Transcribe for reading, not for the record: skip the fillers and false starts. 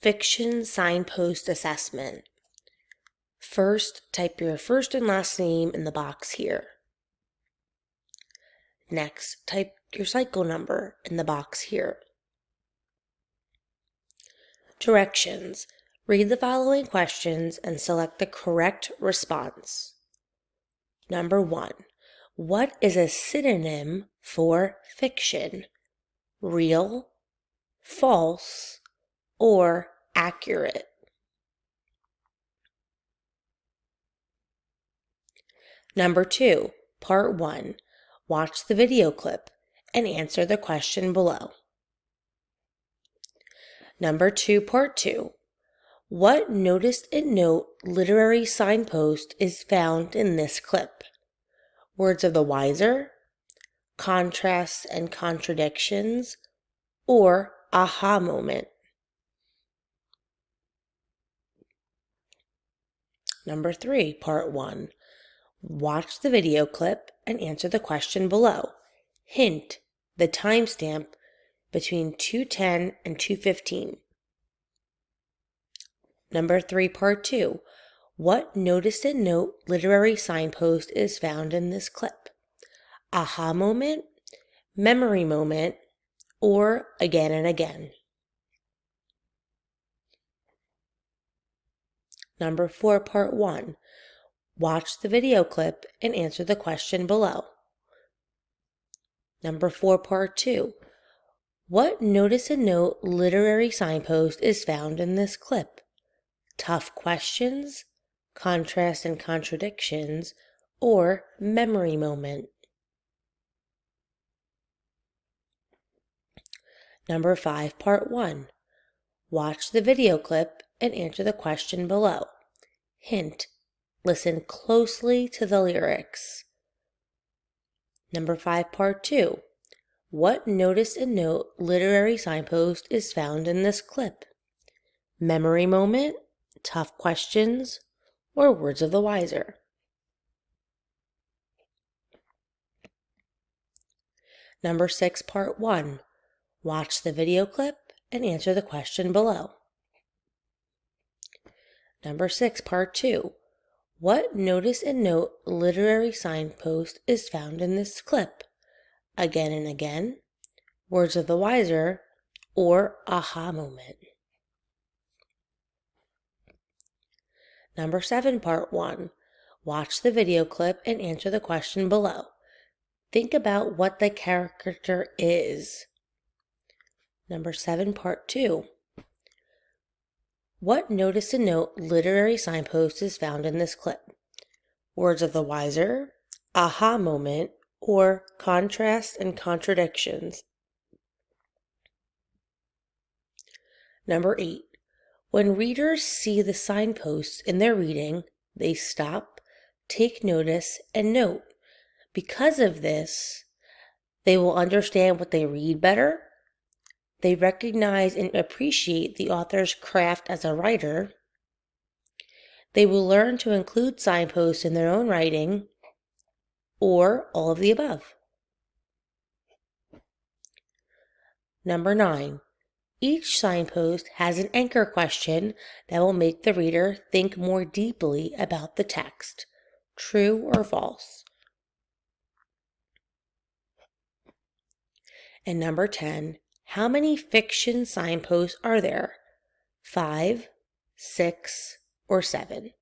Fiction signpost assessment. First, type your first and last name in the box here. Next, type your cycle number in the box here. Directions. Read the following questions and select the correct response. Number 1. What is a synonym for fiction? Real, false, or accurate? Number 2, Part 1. Watch the video clip and answer the question below. Number 2, Part 2. What noticed and note literary signpost is found in this clip? Words of the Wiser, contrasts and contradictions, or aha moment? Number 3, Part 1. Watch the video clip and answer the question below. Hint, the timestamp between 2:10 and 2:15. Number 3, Part 2. What noticed and note literary signpost is found in this clip? Aha moment, memory moment, or again and again? Number 4, Part 1. Watch the video clip and answer the question below. Number 4, Part 2. What notice and note literary signpost is found in this clip? Tough questions, contrast and contradictions, or memory moment? Number 5, Part 1. Watch the video clip and answer the question below. Hint, listen closely to the lyrics. Number 5, Part 2. What notice and note literary signpost is found in this clip? Memory moment, tough questions, or words of the wiser? Number 6, Part 1. Watch the video clip and answer the question below. Number 6, Part 2. What notice and note literary signpost is found in this clip? Again and again, words of the wiser, or aha moment? Number 7, Part 1. Watch the video clip and answer the question below. Think about what the character is. Number 7, Part 2. What notice and note literary signpost is found in this clip? Words of the wiser, aha moment, or contrast and contradictions? Number 8. When readers see the signposts in their reading, they stop, take notice, and note. Because of this, they will understand what they read better. They recognize and appreciate the author's craft as a writer. They will learn to include signposts in their own writing, or all of the above. Number 9. Each signpost has an anchor question that will make the reader think more deeply about the text. True or false? And number 10. How many fiction signposts are there? 5, 6, or 7?